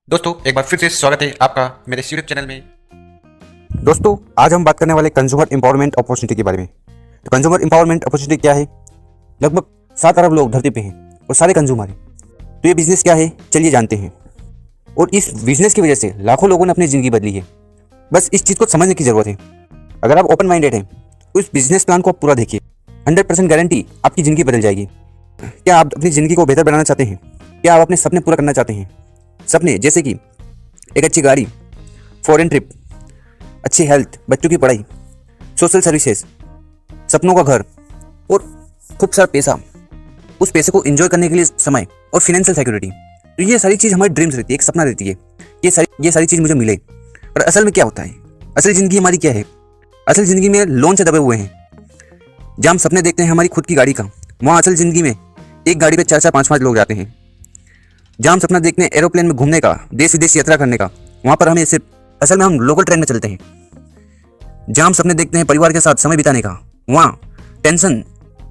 दोस्तों एक बार फिर से स्वागत है आपका मेरे यूट्यूब चैनल में। दोस्तों आज हम बात करने वाले कंज्यूमर एम्पावरमेंट अपॉर्चुनिटी के बारे में। तो कंज्यूमर एम्पावरमेंट अपॉर्चुनिटी क्या है? लगभग 7 अरब लोग धरती पे हैं और सारे कंज्यूमर हैं। तो ये बिजनेस क्या है चलिए जानते हैं। और इस बिजनेस की वजह से लाखों लोगों ने अपनी ज़िंदगी बदली है। बस इस चीज़ को समझने की ज़रूरत है। अगर आप ओपन माइंडेड हैं तो इस बिजनेस प्लान को आप पूरा देखिए। 100% गारंटी आपकी ज़िंदगी बदल जाएगी। क्या आप अपनी ज़िंदगी को बेहतर बनाना चाहते हैं? क्या आप अपने सपने पूरा करना चाहते हैं? सपने जैसे कि एक अच्छी गाड़ी, फॉरेन ट्रिप, अच्छी हेल्थ, बच्चों की पढ़ाई, सोशल सर्विसेज, सपनों का घर और खूब सारा पैसा। उस पैसे को एंजॉय करने के लिए समय और फिनेंशियल सिक्योरिटी। तो ये सारी चीज़ हमारी ड्रीम्स रहती है, एक सपना रहती है। ये सारी चीज़ मुझे मिले। पर असल में क्या होता है? असल ज़िंदगी हमारी क्या है? असल ज़िंदगी में लोन से दबे हुए हैं। जहाँ हम सपने देखते हैं हमारी खुद की गाड़ी का, वहाँ असल ज़िंदगी में एक गाड़ी पे 4-4, 5-5 लोग जाते हैं। जहाँ हम सपना देखते हैं एरोप्लेन में घूमने का, देश विदेश यात्रा करने का, वहाँ पर हमें सिर्फ असल में हम लोकल ट्रेन में चलते हैं। जहाँ हम सपने देखते हैं परिवार के साथ समय बिताने का, वहाँ टेंशन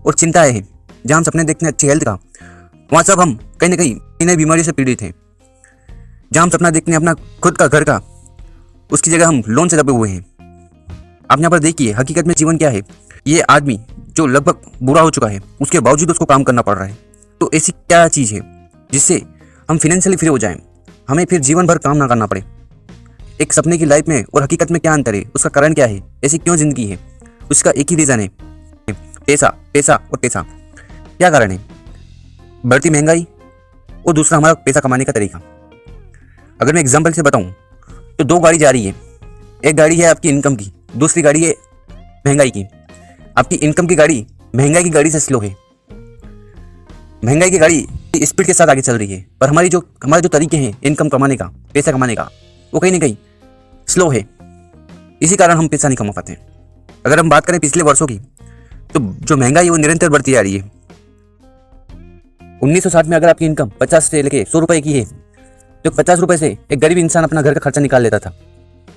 और चिंताएं हैं। जहाँ हम सपने देखते हैं अच्छी हेल्थ का, वहाँ सब हम कहीं ना कहीं नई बीमारी से पीड़ित हैं। जहाँ हम सपना देखते हैं अपना खुद का घर का, उसकी जगह हम लोन से दबे हुए हैं। आप यहाँ पर देखिए हकीकत में जीवन क्या है। ये आदमी जो लगभग बुरा हो चुका है, उसके बावजूद उसको काम करना पड़ रहा है। तो ऐसी क्या चीज़ है जिससे हम फिनेंशियली फ्री हो जाएं, हमें फिर जीवन भर काम ना करना पड़े? एक सपने की लाइफ में और हकीकत में क्या अंतर है? उसका कारण क्या है? ऐसी क्यों जिंदगी है? उसका एक ही रीज़न है, पैसा, पैसा और पैसा। क्या कारण है? बढ़ती महंगाई और दूसरा हमारा पैसा कमाने का तरीका। अगर मैं एग्जाम्पल से बताऊं तो 2 गाड़ी जा रही है। एक गाड़ी है आपकी इनकम की, दूसरी गाड़ी है महंगाई की। आपकी इनकम की गाड़ी महंगाई की गाड़ी से स्लो है। महंगाई की गाड़ी स्पीड के साथ आगे चल रही है, पर हमारे जो तरीके हैं इनकम कमाने का, पैसा कमाने का, वो कहीं ना कहीं स्लो है। इसी कारण हम पैसा नहीं कमा पाते। अगर हम बात करें पिछले वर्षों की, तो जो महंगाई है वो निरंतर बढ़ती जा रही है। 1960 में अगर आपकी इनकम 50 से लेके 100 रुपए की है, तो 50 रुपए से एक गरीब इंसान अपना घर का खर्चा निकाल लेता था।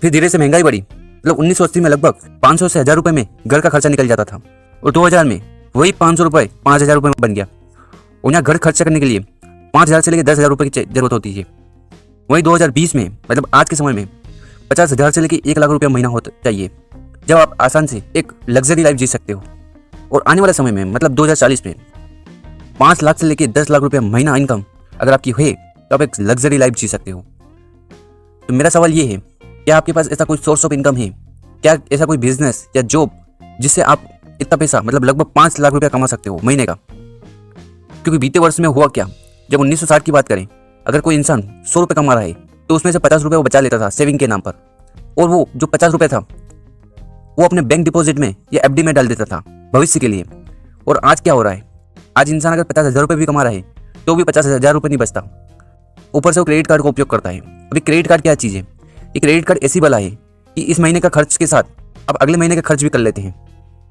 फिर धीरे से महंगाई बढ़ी, मतलब 1980 में लगभग 500 से 1000 रुपए में घर का खर्चा निकल जाता था। और 2000 में वही 500 रुपए 5000 रुपए में बन गया। और यहाँ घर खर्चा करने के लिए 5000 से लेकर 10,000 रुपये की जरूरत होती है। वही 2020 में, मतलब आज के समय में 50,000 से लेकर 1 लाख रुपया महीना होता चाहिए, जब आप आसान से एक लग्जरी लाइफ जी सकते हो। और आने वाले समय में, मतलब 2040 में 5 लाख से लेकर 10 लाख रुपया महीना इनकम अगर आपकी है, तो आप एक लग्जरी लाइफ जी सकते हो। तो मेरा सवाल ये है, क्या आपके पास ऐसा कोई सोर्स ऑफ इनकम है? क्या ऐसा कोई बिजनेस या जॉब जिससे आप इतना पैसा, मतलब लगभग 5 लाख रुपया कमा सकते हो महीने का? क्योंकि बीते वर्ष में हुआ क्या, जब 1960 की बात करें, अगर कोई इंसान 100 रुपये कमा रहा है तो उसमें से 50 रुपये वो बचा लेता था सेविंग के नाम पर। और वो जो 50 रुपये था वो अपने बैंक डिपॉजिट में या एफडी में डाल देता था भविष्य के लिए। और आज क्या हो रहा है? आज इंसान अगर 50,000 रुपये भी कमा रहा है तो भी 50,000 रुपये नहीं बचता। ऊपर से वो क्रेडिट कार्ड का उपयोग करता है। अभी क्रेडिट कार्ड क्या चीज़ है? ये क्रेडिट कार्ड ऐसी बला है कि इस महीने का खर्च के साथ अब अगले महीने का खर्च भी कर लेते हैं।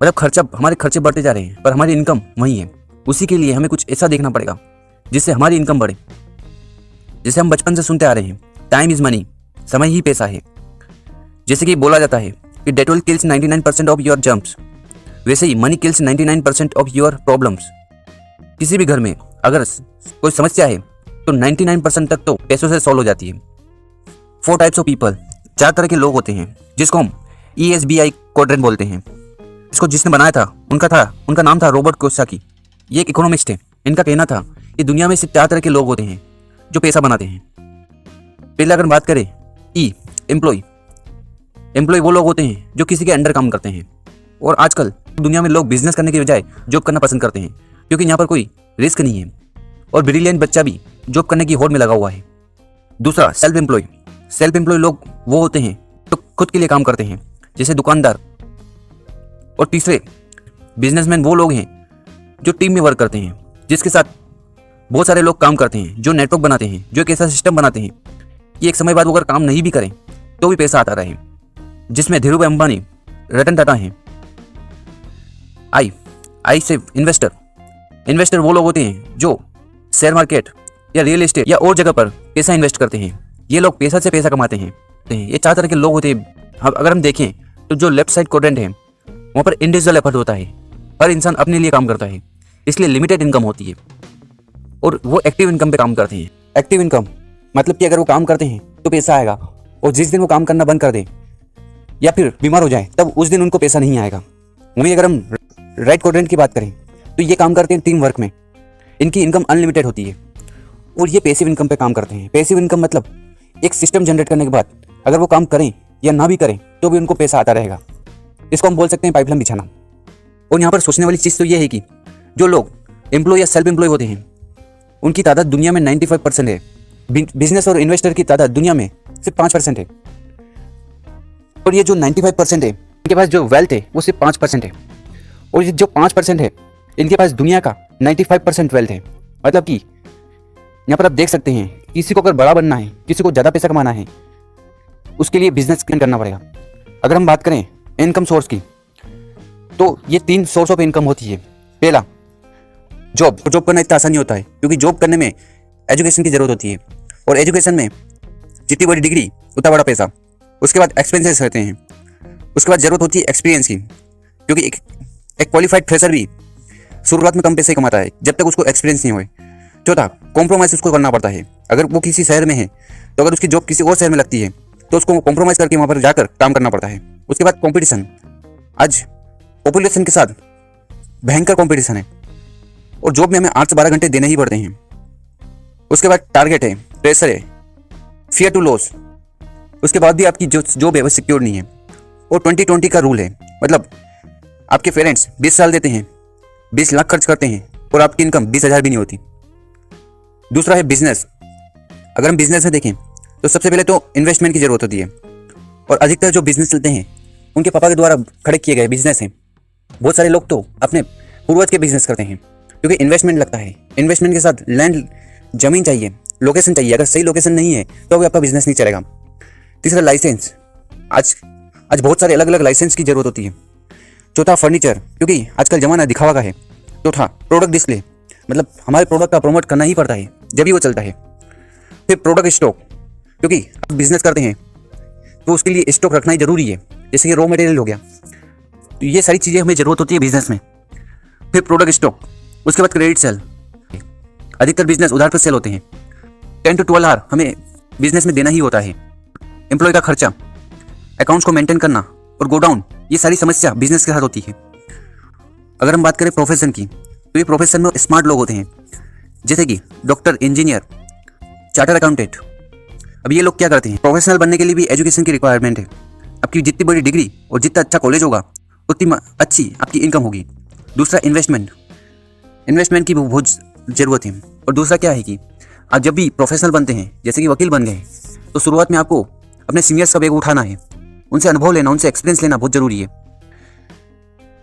मतलब हमारे खर्चे बढ़ते जा रहे हैं, पर हमारी इनकम वही है। उसी के लिए हमें कुछ ऐसा देखना पड़ेगा जिससे हमारी इनकम बढ़े। जैसे हम बचपन से सुनते आ रहे हैं, टाइम इज मनी, समय ही पैसा है। जैसे कि बोला जाता है कि Dettol kills 99% of your germs, वैसे ही money kills 99% of your problems. किसी भी घर में अगर कोई समस्या है तो 99% तक तो पैसों से सॉल्व हो जाती है। 4 टाइप्स ऑफ पीपल, 4 तरह के लोग होते हैं, जिसको हम ESBI क्वाड्रेंट बोलते हैं। इसको जिसने बनाया था उनका नाम था रॉबर्ट कियोसाकी। ये एक इकोनॉमिस्ट है। इनका कहना था कि दुनिया में सिर्फ 4 तरह के लोग होते हैं जो पैसा बनाते हैं। पहले अगर बात करें एम्प्लॉय वो लोग होते हैं जो किसी के अंडर काम करते हैं। और आजकल दुनिया में लोग बिजनेस करने के बजाय जॉब करना पसंद करते हैं, क्योंकि यहाँ पर कोई रिस्क नहीं है और ब्रिलियंट बच्चा भी जॉब करने की होड़ में लगा हुआ है। दूसरा सेल्फ एम्प्लॉय लोग वो होते हैं जो खुद के लिए काम करते हैं, जैसे दुकानदार। और तीसरे बिजनेसमैन वो लोग हैं जो टीम में वर्क करते हैं, जिसके साथ बहुत सारे लोग काम करते हैं, जो नेटवर्क बनाते हैं, जो एक ऐसा सिस्टम बनाते हैं कि एक समय बाद वो अगर काम नहीं भी करें तो भी पैसा आता रहे। जिसमें धीरूभाई अंबानी, रतन टाटा हैं। आई से इन्वेस्टर वो लोग होते हैं जो शेयर मार्केट या रियल एस्टेट या और जगह पर पैसा इन्वेस्ट करते हैं। ये लोग पैसा से पैसा कमाते हैं। ये 4 तरह के लोग होते हैं। अगर हम देखें तो जो लेफ्ट साइड क्वाड्रेंट है वहाँ पर इंडिविजुअल एफर्ट होता है, हर इंसान अपने लिए काम करता है, इसलिए लिमिटेड इनकम होती है। और वो एक्टिव इनकम पे काम करते हैं। एक्टिव इनकम मतलब कि अगर वो काम करते हैं तो पैसा आएगा, और जिस दिन वो काम करना बंद कर दें या फिर बीमार हो जाए तब उस दिन उनको पैसा नहीं आएगा। वहीं अगर हम राइट क्वाड्रेंट की बात करें तो ये काम करते हैं टीम वर्क में, इनकी इनकम अनलिमिटेड होती है और ये पैसिव इनकम पे काम करते हैं। पैसिव इनकम मतलब एक सिस्टम जनरेट करने के बाद अगर वो काम करें या ना भी करें तो भी उनको पैसा आता रहेगा। इसको हम बोल सकते हैं पाइपलाइन बिछाना। और यहाँ पर सोचने वाली चीज़ तो ये है कि जो लोग एम्प्लॉय या सेल्फ एम्प्लॉय होते हैं उनकी तादाद दुनिया में 95% है, बिजनेस और इन्वेस्टर की तादाद दुनिया में सिर्फ 5% है। और ये जो 95% है इनके पास जो वेल्थ है वो सिर्फ 5% है, और ये जो 5% है इनके पास दुनिया का 95% वेल्थ है। मतलब कि यहाँ पर आप देख सकते हैं किसी को अगर बड़ा बनना है, किसी को ज़्यादा पैसा कमाना है, उसके लिए बिजनेस करना पड़ेगा। अगर हम बात करें इनकम सोर्स की तो ये 3 सोर्स ऑफ इनकम होती है। पहला जॉब करना इतना आसान नहीं होता है क्योंकि जॉब करने में एजुकेशन की जरूरत होती है, और एजुकेशन में जितनी बड़ी डिग्री उतना बड़ा पैसा। उसके बाद एक्सपेंसेस रहते हैं, उसके बाद जरूरत होती है एक्सपीरियंस की, क्योंकि एक क्वालिफाइड फ्रेशर भी शुरुआत में कम पैसे कमाता है जब तक उसको एक्सपीरियंस नहीं होए। चौथा कॉम्प्रोमाइज़ उसको करना पड़ता है। अगर वो किसी शहर में है तो अगर उसकी जॉब किसी और शहर में लगती है तो उसको कॉम्प्रोमाइज़ करके वहाँ पर जाकर काम करना पड़ता है। उसके बाद कॉम्पिटिशन, आज पॉपुलेशन के साथ भयंकर कॉम्पिटिशन है और जॉब में हमें 8 से 12 घंटे देने ही पड़ते हैं। उसके बाद टारगेट है, प्रेशर है, फियर टू लॉस। उसके बाद भी आपकी जो जॉब है वो सिक्योर नहीं है। और 20-20 का रूल है, मतलब आपके पेरेंट्स 20 साल देते हैं, 20 लाख खर्च करते हैं और आपकी इनकम 20,000 भी नहीं होती। दूसरा है बिजनेस। अगर हम बिजनेस में देखें तो सबसे पहले तो इन्वेस्टमेंट की जरूरत होती है, और अधिकतर जो बिजनेस चलते हैं उनके पापा के द्वारा खड़े किए गए बिजनेस हैं। बहुत सारे लोग तो अपने पूर्वज के बिजनेस करते हैं क्योंकि इन्वेस्टमेंट लगता है। इन्वेस्टमेंट के साथ लैंड, जमीन चाहिए, लोकेशन चाहिए। अगर सही लोकेशन नहीं है तो भी आपका बिजनेस नहीं चलेगा। तीसरा लाइसेंस, आज बहुत सारे अलग अलग लाइसेंस की जरूरत होती है। चौथा फर्नीचर, क्योंकि आजकल जमाना दिखावा का है। चौथा प्रोडक्ट डिस्प्ले, मतलब हमारे प्रोडक्ट का प्रमोट करना ही पड़ता है जब भी वो चलता है। फिर प्रोडक्ट स्टॉक, क्योंकि आप बिजनेस करते हैं तो उसके लिए स्टॉक रखना ही जरूरी है, जैसे कि रॉ मटेरियल हो गया। तो ये सारी चीज़ें हमें ज़रूरत होती है बिजनेस में। फिर प्रोडक्ट स्टॉक, उसके बाद क्रेडिट सेल। अधिकतर बिजनेस उधार पर सेल होते हैं। 10 to 12 आवर हमें बिजनेस में देना ही होता है। एम्प्लॉय का खर्चा, अकाउंट्स को मेंटेन करना और गोडाउन, ये सारी समस्या बिजनेस के साथ होती है। अगर हम बात करें प्रोफेशन की तो ये प्रोफेशन में स्मार्ट लोग होते हैं, जैसे कि डॉक्टर, इंजीनियर, चार्टर अकाउंटेंट। अब ये लोग क्या करते हैं, प्रोफेशनल बनने के लिए भी एजुकेशन की रिक्वायरमेंट है। आपकी जितनी बड़ी डिग्री और जितना अच्छा कॉलेज होगा उतनी अच्छी आपकी इनकम होगी। दूसरा इन्वेस्टमेंट की बहुत ज़रूरत है। और दूसरा क्या है कि आप जब भी प्रोफेशनल बनते हैं, जैसे कि वकील बन गए, तो शुरुआत में आपको अपने सीनियर्स का बैग उठाना है, उनसे अनुभव लेना, उनसे एक्सपीरियंस लेना बहुत ज़रूरी है।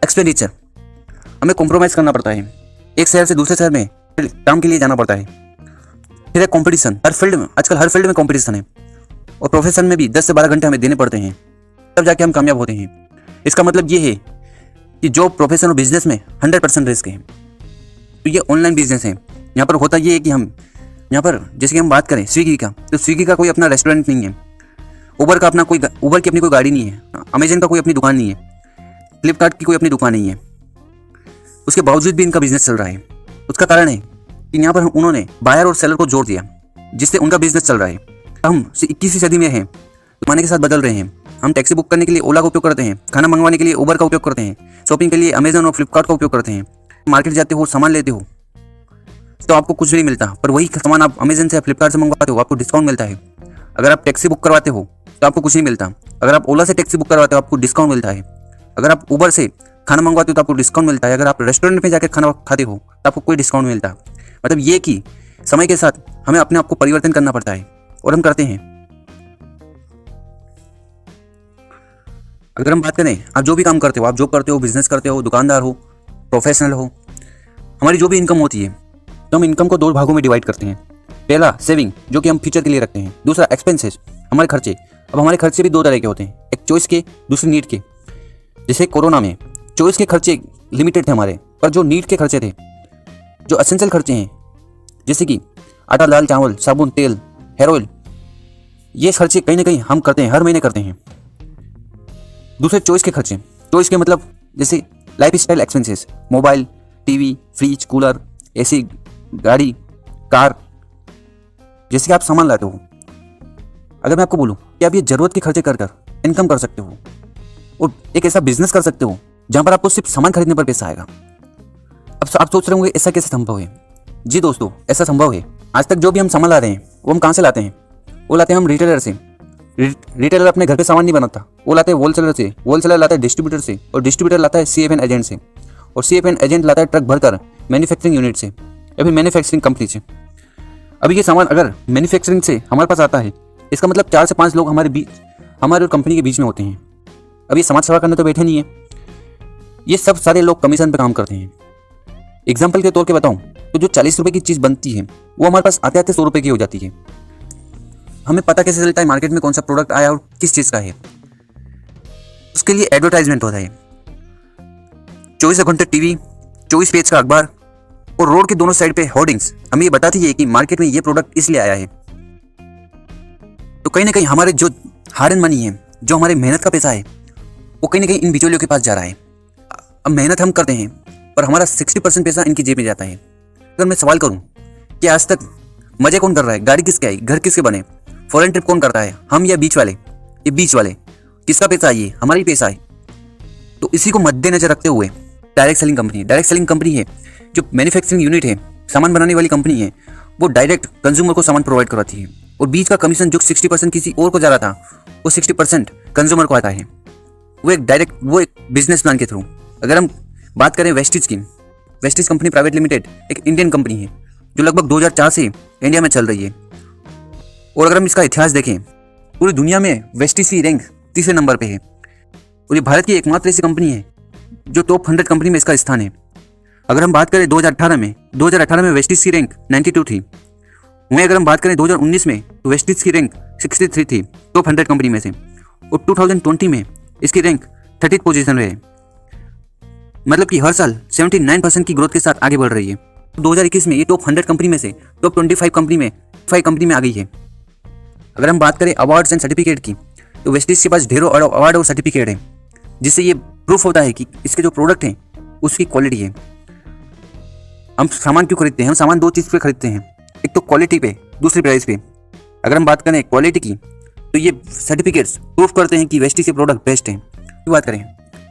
एक्सपेंडिचर, हमें कॉम्प्रोमाइज़ करना पड़ता है, एक शहर से दूसरे शहर में काम के लिए जाना पड़ता है। फिर है कॉम्पिटिशन, आजकल हर फील्ड में कॉम्पिटिशन है, और प्रोफेशन में भी 10 से 12 घंटे हमें देने पड़ते हैं, तब जाके हम कामयाब होते हैं। इसका मतलब ये है कि जो प्रोफेशन और बिजनेस में 100% रिस्क है। तो ये ऑनलाइन बिजनेस है। यहाँ पर होता ये है कि हम यहाँ पर जैसे कि हम बात करें स्विगी का, तो स्विगी का कोई अपना रेस्टोरेंट नहीं है, उबर की अपनी कोई गाड़ी नहीं है, अमेजन का कोई अपनी दुकान नहीं है, फ्लिपकार्ट की कोई अपनी दुकान नहीं है। उसके बावजूद भी इनका बिजनेस चल रहा है। उसका कारण है कि यहाँ पर उन्होंने बायर और सेलर को जोड़ दिया, जिससे उनका बिजनेस चल रहा है। हम 21वीं सदी में हैं, जमाने के साथ बदल रहे हैं। हम टैक्सी बुक करने के लिए ओला का उपयोग करते हैं, खाना मंगवाने के लिए उबर का उपयोग करते हैं, शॉपिंग के लिए अमेजन और फ्लिपकार्ट का उपयोग करते हैं। मार्केट जाते हो, सामान लेते हो तो आपको कुछ भी नहीं मिलता, पर वही सामान आप अमेजन से, फ्लिपकार्ट से मंगवाते हो, आपको डिस्काउंट मिलता है। अगर आप टैक्सी बुक करवाते हो तो आपको कुछ नहीं मिलता। अगर आप ओला से टैक्सी बुक करवाते हो आपको डिस्काउंट मिलता है। अगर आप उबर से खाना मंगवाते हो तो आपको डिस्काउंट मिलता है। अगर आप रेस्टोरेंट में जाकर खाना खाते हो तो आपको कोई डिस्काउंट नहीं मिलता। मतलब ये कि समय के साथ हमें अपने आप को परिवर्तन करना पड़ता है, और हम करते हैं। अगर हम बात करें, आप जो भी काम करते हो, आप जॉब करते हो, बिजनेस करते हो, दुकानदार हो, प्रोफेशनल हो, हमारी जो भी इनकम होती है तो हम इनकम को 2 भागों में डिवाइड करते हैं। पहला सेविंग, जो कि हम फ्यूचर के लिए रखते हैं। दूसरा एक्सपेंसेस, हमारे खर्चे। अब हमारे खर्चे भी 2 तरह के होते हैं, एक चॉइस के, दूसरे नीड के। जैसे कोरोना में चॉइस के खर्चे लिमिटेड थे हमारे, पर जो नीड के खर्चे थे, जो एसेंशियल खर्चे हैं, जैसे कि आटा, दाल, चावल, साबुन, तेल, हेयर ऑयल, ये खर्चे कहीं ना कहीं हम करते हैं, हर महीने करते हैं। दूसरे चॉइस के खर्चे, चॉइस के मतलब जैसे life style expenses, mobile, TV, fridge, cooler, AC, गाड़ी, कार, जैसे कि आप सामान लाते हो, अगर मैं आपको बोलूँ कि आप ये ज़रूरत के खर्चे कर कर इनकम कर सकते हो और एक ऐसा बिजनेस कर सकते हो जहाँ पर आपको सिर्फ सामान खरीदने पर पैसा आएगा। अब आप सोच रहे होंगे ऐसा कैसे संभव है? जी दोस्तों, ऐसा संभव है। आज तक जो भी हम सामान ला रहे हैं वो हम कहाँ से लाते हैं? वो लाते हैं हम रिटेलर से। रिटेलर अपने घर पे सामान नहीं बनाता, वो लाते हैं होलसेलर से, होलसेलर लाता है डिस्ट्रीब्यूटर से, और डिस्ट्रीब्यूटर लाता है CFN एजेंट से, और CFN एजेंट लाता है ट्रक भरकर मैन्युफैक्चरिंग यूनिट से या फिर मैन्युफैक्चरिंग कंपनी से। अभी ये सामान अगर मैन्युफैक्चरिंग से हमारे पास आता है, इसका मतलब 4 से 5 लोग हमारे और कंपनी के बीच में होते हैं। अब ये समाज सेवा करने तो बैठे नहीं है, ये सब सारे लोग कमीशन पे काम करते हैं। एग्जाम्पल के तौर पे बताऊं तो जो 40 रुपए की चीज़ बनती है वो हमारे पास आते आते 100 रुपए की हो जाती है। हमें पता कैसे चलता है मार्केट में कौन सा प्रोडक्ट आया और किस चीज़ का है? उसके लिए एडवर्टाइजमेंट होता है। 24 घंटे टीवी, 24 पेज का अखबार और रोड के दोनों साइड पे होर्डिंग्स हमें ये बताती है कि मार्केट में ये प्रोडक्ट इसलिए आया है। तो कहीं ना कहीं हमारे जो हार्ड एंड मनी है, जो हमारे मेहनत का पैसा है, वो कहीं ना कहीं इन बिचौलियों के पास जा रहा है। अब मेहनत हम करते हैं पर हमारा 60% पैसा इनकी जेब में जाता है। अगर मैं सवाल करूं कि आज तक मजे कौन कर रहा है, गाड़ी किसके आई, घर किसके बने, फॉरेन ट्रिप कौन करता है, हम या बीच वाले? ये बीच वाले। किसका पैसा है? ये हमारा ही पैसा है। तो इसी को मद्देनजर रखते हुए डायरेक्ट सेलिंग कंपनी है जो मैन्युफैक्चरिंग यूनिट है, सामान बनाने वाली कंपनी है, वो डायरेक्ट कंज्यूमर को सामान प्रोवाइड करवाती है, और बीच का कमीशन जो 60% किसी और को जा रहा था वो 60% कंज्यूमर को आता है। वो एक बिजनेस प्लान के थ्रू। अगर हम बात करें वेस्टिज की, वेस्टिज कंपनी प्राइवेट लिमिटेड एक इंडियन कंपनी है जो लगभग 2004 से इंडिया में चल रही है। और अगर हम इसका इतिहास देखें, पूरी दुनिया में वेस्टिज की रैंक 3रे नंबर पे है, और ये भारत की एकमात्र ऐसी कंपनी है जो टॉप 100 कंपनी में इसका स्थान है। अगर हम बात करें 2018 में वेस्टिज की रैंक 92 थी। वहीं अगर हम बात करें 2019 में तो वेस्टिज की रैंक 63 थी टॉप 100 कंपनी में से, और 2020 में इसकी रैंक 30 पोजीशन में है। मतलब कि हर साल 79% की ग्रोथ के साथ आगे बढ़ रही है। 2021 में ये टॉप 100 कंपनी में से टॉप 25 कंपनी में आ गई है। अगर हम बात करें अवार्ड्स एंड सर्टिफिकेट की, तो वेस्टिज के पास ढेरों अवार्ड और सर्टिफिकेट है, जिससे ये प्रूफ होता है कि इसके जो प्रोडक्ट हैं उसकी क्वालिटी है। हम सामान क्यों खरीदते हैं? हम सामान 2 चीज़ पे खरीदते हैं, एक तो क्वालिटी पे, दूसरी प्राइस पे। अगर हम बात करें क्वालिटी की, तो ये सर्टिफिकेट्स प्रूफ करते हैं कि वेस्टिज के प्रोडक्ट बेस्ट हैं। की बात करें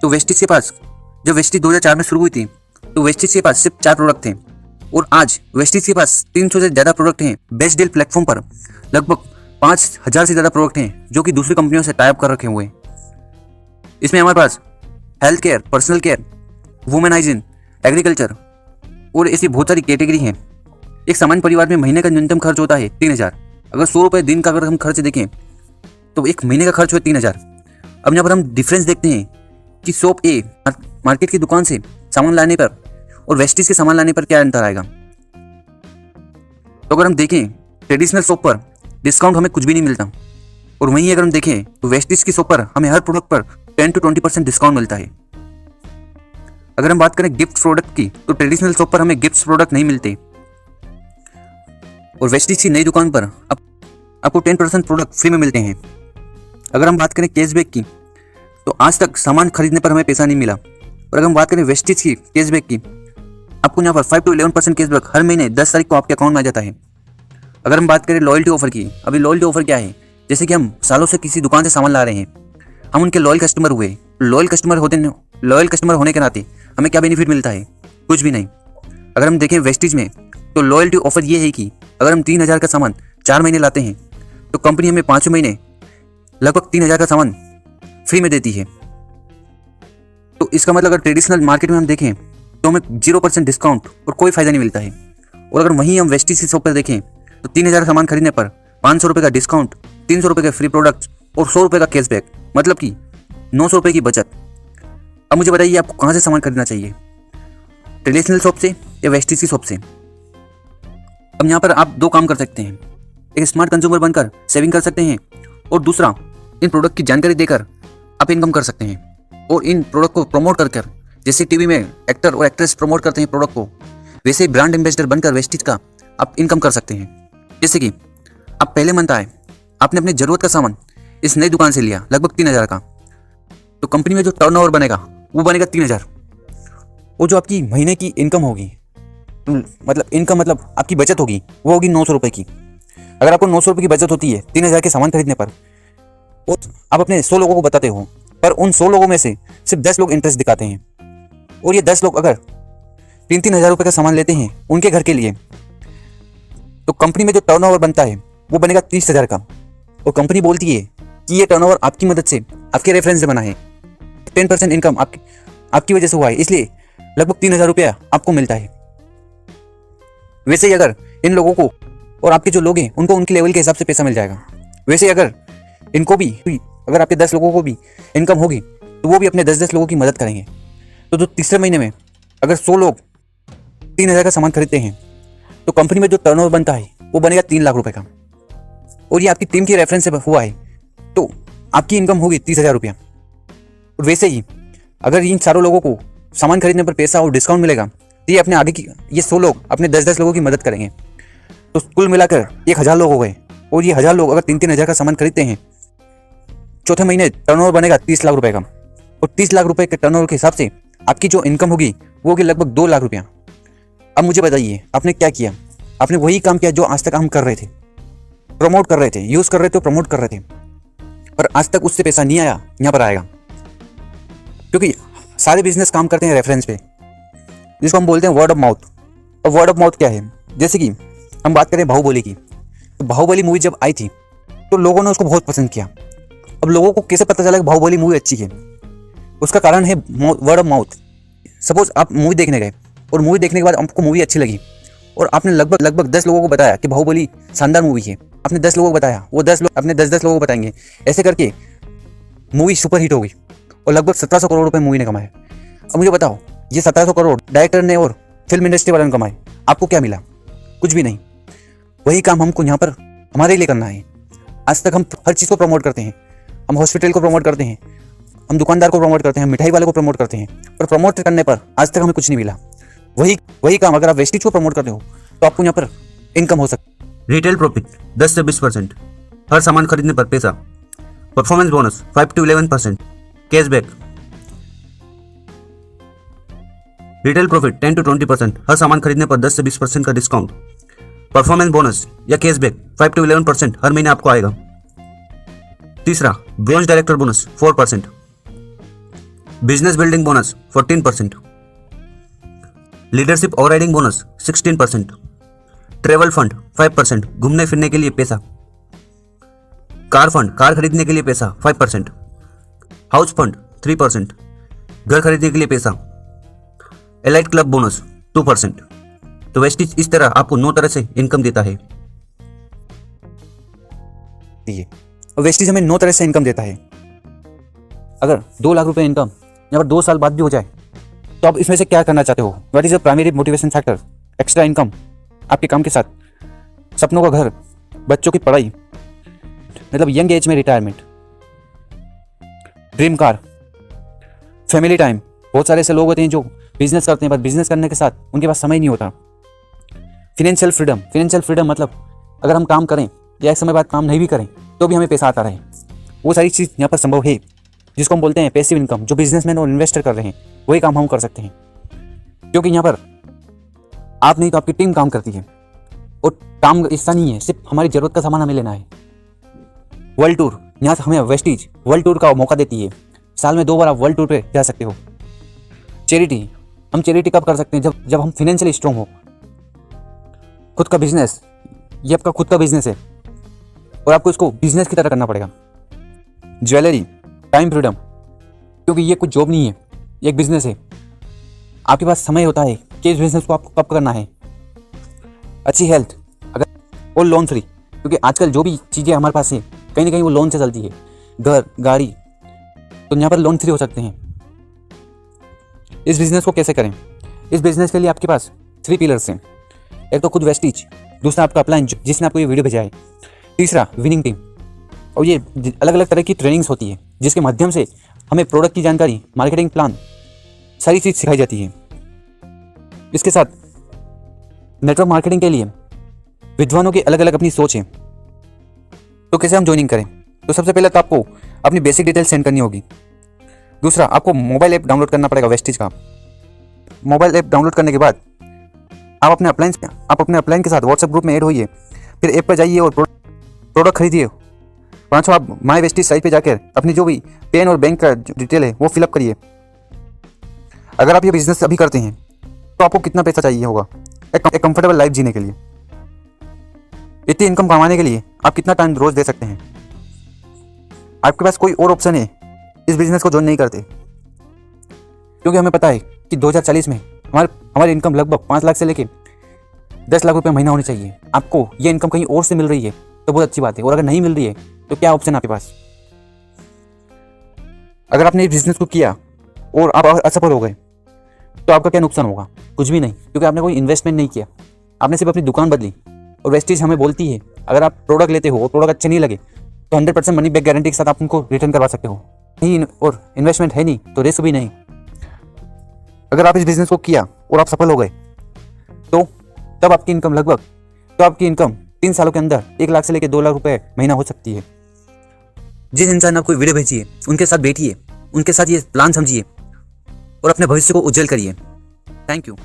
तो वेस्टिज के पास, जब वेस्टिज 2004 में शुरू हुई थी तो वेस्टिज के पास सिर्फ 4 प्रोडक्ट थे, और आज वेस्टिज के पास 300 से ज़्यादा प्रोडक्ट हैं। बेस्ट डील प्लेटफॉर्म पर लगभग 5000 से ज़्यादा प्रोडक्ट हैं जो कि दूसरी कंपनियों से टाई अप कर रखे हुए हैं। इसमें हमारे पास health care, personal care, women hygiene, agriculture और ऐसी बहुत सारी कैटेगरी हैं। एक सामान्य परिवार में महीने का न्यूनतम खर्च होता है 3000। अगर 100 रुपये दिन का अगर हम खर्च देखें तो एक महीने का खर्च हुआ 3000। अब यहाँ पर हम डिफरेंस देखते हैं कि शॉप ए मार्केट की दुकान से सामान लाने पर और वेस्टिज के सामान लाने पर क्या अंतर आएगा। तो अगर हम देखें ट्रेडिशनल शॉप पर डिस्काउंट हमें कुछ भी नहीं मिलता, और वहीं अगर हम देखें तो वेस्टिज की शॉप पर हमें हर प्रोडक्ट पर 10 to 20% डिस्काउंट मिलता है। अगर हम बात करें गिफ्ट प्रोडक्ट की, तो ट्रेडिशनल शॉप पर हमें गिफ्ट प्रोडक्ट नहीं मिलते, और वेस्टिज की नई दुकान पर आपको 10% प्रोडक्ट फ्री में मिलते हैं। अगर हम बात करें कैशबैक की, तो आज तक सामान खरीदने पर हमें पैसा नहीं मिला, और अगर हम बात करें वेस्टिज की कैशबैक की, आपको यहाँ पर 5 to 11% कैशबैक हर महीने 10 तारीख को आपके अकाउंट में आ जाता है। अगर हम बात करें लॉयल्टी ऑफर की, अभी लॉयल्टी ऑफर क्या है? जैसे कि हम सालों से किसी दुकान से सामान ला रहे हैं, हम उनके लॉयल कस्टमर हुए। लॉयल कस्टमर होने के नाते हमें क्या बेनिफिट मिलता है? कुछ भी नहीं। अगर हम देखें वेस्टिज में, तो लॉयल्टी ऑफर ये है कि अगर हम 3000 का सामान 4 महीने लाते हैं तो कंपनी हमें 5 महीने लगभग 3000 का सामान फ्री में देती है। तो इसका मतलब अगर ट्रेडिशनल मार्केट में हम देखें तो हमें 0% डिस्काउंट और कोई फायदा नहीं मिलता है, और अगर वहीं हम वेस्टिज की शॉप पर देखें तो 3000 का सामान खरीदने पर 500 रुपये का डिस्काउंट, 300 रुपये का फ्री प्रोडक्ट और 100 रुपये का कैशबैक, मतलब कि 900 रुपये की बचत। अब मुझे बताइए आपको कहाँ से सामान खरीदना चाहिए, ट्रेडिशनल शॉप से या वेस्टिज की शॉप से? अब यहाँ पर आप 2 काम कर सकते हैं, एक स्मार्ट कंज्यूमर बनकर सेविंग कर सकते हैं, और दूसरा इन प्रोडक्ट की जानकारी देकर आप इनकम कर सकते हैं, और इन प्रोडक्ट को प्रमोट कर जैसे टीवी में एक्टर और एक्ट्रेस प्रमोट करते हैं प्रोडक्ट को, वैसे ही ब्रांड एम्बेसडर बनकर वेस्टिज का आप इनकम कर सकते हैं। जैसे कि आप पहले मंथ आए, आपने अपनी ज़रूरत का सामान इस नई दुकान से लिया लगभग 3000 का, तो कंपनी में जो टर्नओवर बनेगा वो बनेगा 3000, और जो आपकी महीने की इनकम होगी, मतलब इनकम मतलब आपकी बचत होगी, वो होगी 900 रुपये की। अगर आपको 900 रुपये की बचत होती है 3000 के सामान खरीदने पर, और आप अपने 100 लोगों को बताते हो, पर उन 100 लोगों में से सिर्फ 10 लोग इंटरेस्ट दिखाते हैं, और ये 10 लोग अगर 3-3 हज़ार रुपये का सामान लेते हैं उनके घर के लिए, तो कंपनी में जो टर्नओवर बनता है वो बनेगा 30,000 का। और कंपनी बोलती है कि ये टर्नओवर आपकी मदद से, आपके रेफरेंस से बना है, 10% इनकम आपकी वजह से हुआ है, इसलिए लगभग 3,000 रुपया आपको मिलता है। वैसे ही अगर इन लोगों को और आपके जो लोग हैं उनको उनके लेवल के हिसाब से पैसा मिल जाएगा। वैसे ही अगर इनको भी, अगर आपके 10 लोगों को भी इनकम होगी तो वो भी अपने 10-10 लोगों की मदद करेंगे। तो तीसरे महीने में अगर 100 लोग 3,000 का सामान खरीदते हैं तो कंपनी में जो टर्नओवर बनता है वो बनेगा 3 लाख रुपए का, और ये आपकी टीम की रेफरेंस से हुआ है, तो आपकी इनकम होगी 30,000 रुपया। और वैसे ही अगर इन सारों लोगों को सामान खरीदने पर पैसा और डिस्काउंट मिलेगा तो ये अपने आगे की, ये 100 लोग अपने 10-10 लोगों की मदद करेंगे, तो कुल मिलाकर 1,000 लोग हो गए। और ये 1,000 लोग अगर 3-3 हज़ार का सामान खरीदते हैं, चौथे महीने टर्नओवर बनेगा 30 लाख रुपए का, और 30 लाख रुपए के टर्नओवर के हिसाब से आपकी जो इनकम होगी वो होगी लगभग 2 लाख रुपया। अब मुझे बताइए आपने क्या किया? आपने वही काम किया जो आज तक हम कर रहे थे, प्रमोट कर रहे थे, यूज कर रहे थे, प्रमोट कर रहे थे, पर आज तक उससे पैसा नहीं आया, यहाँ पर आएगा। क्योंकि सारे बिजनेस काम करते हैं रेफरेंस पे, जिसको हम बोलते हैं वर्ड ऑफ माउथ। और वर्ड ऑफ माउथ क्या है? जैसे कि हम बात करें बाहुबली की, तो बाहुबली मूवी जब आई थी तो लोगों ने उसको बहुत पसंद किया। अब लोगों को कैसे पता चला कि बाहुबली मूवी अच्छी है? उसका कारण है वर्ड ऑफ माउथ। सपोज आप मूवी देखने गए और मूवी देखने के बाद आपको मूवी अच्छी लगी, और आपने लगभग 10 लोगों को बताया कि बाहुबली शानदार मूवी है, आपने 10 लोगों को बताया, वो 10 लोग अपने 10-10 लोगों को बताएंगे, ऐसे करके मूवी सुपर हिट हो गई और लगभग 1700 करोड़ रुपए मूवी ने कमाए। अब मुझे बताओ, ये 1700 करोड़ डायरेक्टर ने और फिल्म इंडस्ट्री वालों ने कमाए, आपको क्या मिला? कुछ भी नहीं। वही काम हमको यहाँ पर हमारे लिए करना है। आज तक हम हर चीज़ को प्रमोट करते हैं, हम हॉस्पिटल को प्रमोट करते हैं, हम दुकानदार को प्रमोट करते हैं, मिठाई वाले को प्रमोट करते हैं, पर प्रमोट करने पर आज तक हमें कुछ नहीं मिला। वही काम अगर आप वेस्टेज को प्रमोट करते हो तो आपको यहाँ पर इनकम हो सकती है। रिटेल प्रॉफिट 10 से 20%, हर सामान खरीदने पर पैसा। Performance bonus 5 to 11%, cashback. Retail profit 10 to 20%, हर सामान खरीदने पर 10 से 20% का डिस्काउंट। परफॉर्मेंस बोनस या कैशबैक 5 to 11% हर महीने आपको आएगा। तीसरा, bronze director bonus 4%, business building bonus 14%, leadership overriding bonus 16%, travel fund 5%, घूमने फिरने के लिए पैसा, कार फंड, कार खरीदने के लिए पैसा 5%, हाउस फंड 3%, घर खरीदने के लिए पैसा, एलाइट क्लब बोनस 2%। तो वेस्टेज इस तरह आपको 9 तरह से इनकम देता है। और वेस्टेज हमें 9 तरह से इनकम देता है। अगर 2 लाख रुपए इनकम यहाँ पर 2 साल बाद भी हो जाए तो आप इसमें से क्या करना चाहते हो? What is the primary motivation factor? Extra income, आपके काम के साथ सपनों का घर, बच्चों की पढ़ाई, मतलब यंग एज में retirement, dream car, family time. बहुत सारे ऐसे लोग होते हैं जो बिजनेस करते हैं पर बिजनेस करने के साथ उनके पास समय नहीं होता। फिनेंशियल फ्रीडम मतलब अगर हम काम करें या एक समय बाद काम नहीं भी करें तो भी हमें पैसा आता रहे, वो सारी चीज़ यहाँ पर संभव है, जिसको हम बोलते हैं पैसिव इनकम। जो बिजनेसमैन और इन्वेस्टर कर रहे हैं वही काम हम कर सकते हैं, क्योंकि यहाँ पर आप नहीं तो आपकी टीम काम करती है। और काम ऐसा नहीं है सिर्फ हमारी जरूरत का सामान हमें लेना है। वर्ल्ड टूर, यहाँ से हमें वेस्टेज वर्ल्ड टूर का मौका देती है। साल में 2 बार आप वर्ल्ड टूर पे जा सकते हो। चैरिटी, हम चैरिटी कब कर सकते हैं? जब हम फिनेंशियली स्ट्रांग हो। खुद का बिजनेस, ये आपका खुद का बिजनेस है और आपको इसको बिजनेस की तरह करना पड़ेगा। ज्वेलरी, टाइम फ्रीडम, क्योंकि ये कुछ जॉब नहीं है, ये एक बिजनेस है। आपके पास समय होता है कि इस बिजनेस को आपको कब करना है। अच्छी हेल्थ, अगर और लोन फ्री, क्योंकि आजकल जो भी चीज़ें हमारे पास है कहीं ना कहीं वो लोन से चलती है, घर, गाड़ी, तो यहाँ पर लोन फ्री हो सकते हैं। इस बिजनेस को कैसे करें? इस बिजनेस के लिए आपके पास 3 पिलर्स हैं। एक तो खुद वेस्टेज, दूसरा आपका अपलाइन जिसने आपको ये वीडियो भेजा है, तीसरा विनिंग टीम। और ये अलग अलग तरह की ट्रेनिंग्स होती है जिसके माध्यम से हमें प्रोडक्ट की जानकारी, मार्केटिंग प्लान, सारी चीज़ सिखाई जाती है। इसके साथ नेटवर्क मार्केटिंग के लिए विद्वानों की अलग अलग अपनी सोच है। तो कैसे हम ज्वाइनिंग करें? तो सबसे पहले तो आपको अपनी बेसिक डिटेल सेंड करनी होगी। दूसरा, आपको मोबाइल ऐप डाउनलोड करना पड़ेगा वेस्टेज का। मोबाइल ऐप डाउनलोड करने के बाद आप अपने अपलाइन के साथ व्हाट्सएप ग्रुप में ऐड होइए। फिर ऐप पर जाइए और प्रोडक्ट खरीदिए। पाँचवा, आप माई वेस्टेज साइट पे जाकर अपनी जो भी पेन और बैंक का डिटेल है वो फिलअप करिए। अगर आप ये बिजनेस अभी करते हैं तो आपको कितना पैसा चाहिए होगा एक कंफर्टेबल लाइफ जीने के लिए? इतनी इनकम कमाने के लिए आप कितना टाइम रोज दे सकते हैं? आपके पास कोई और ऑप्शन है इस बिजनेस को ज्वाइन नहीं करते? क्योंकि हमें पता है कि 2040 में हमारी इनकम लगभग 5 लाख से लेके 10 लाख रुपए महीना होनी चाहिए। आपको ये इनकम कहीं और से मिल रही है तो बहुत अच्छी बात है, और अगर नहीं मिल रही है तो क्या ऑप्शन है आपके पास? अगर आपने इस बिजनेस को किया और आप असफल हो गए तो आपका क्या नुकसान होगा? कुछ भी नहीं, क्योंकि आपने कोई इन्वेस्टमेंट नहीं किया, आपने सिर्फ अपनी दुकान बदली। और वेस्टेज हमें बोलती है अगर आप प्रोडक्ट लेते हो और प्रोडक्ट अच्छे नहीं लगे तो 100% मनी बैक गारंटी के साथ आप उनको रिटर्न करवा सकते हो। नहीं और इन्वेस्टमेंट है नहीं तो रिस्क भी नहीं। अगर आप इस बिजनेस को किया और आप सफल हो गए तो तब आपकी इनकम 3 सालों के अंदर 1 लाख से लेकर 2 लाख रुपए महीना हो सकती है। जिस इंसान ने आपको वीडियो भेजी है उनके साथ बैठिए, उनके साथ ये प्लान समझिए और अपने भविष्य को उज्जवल करिए। Thank you.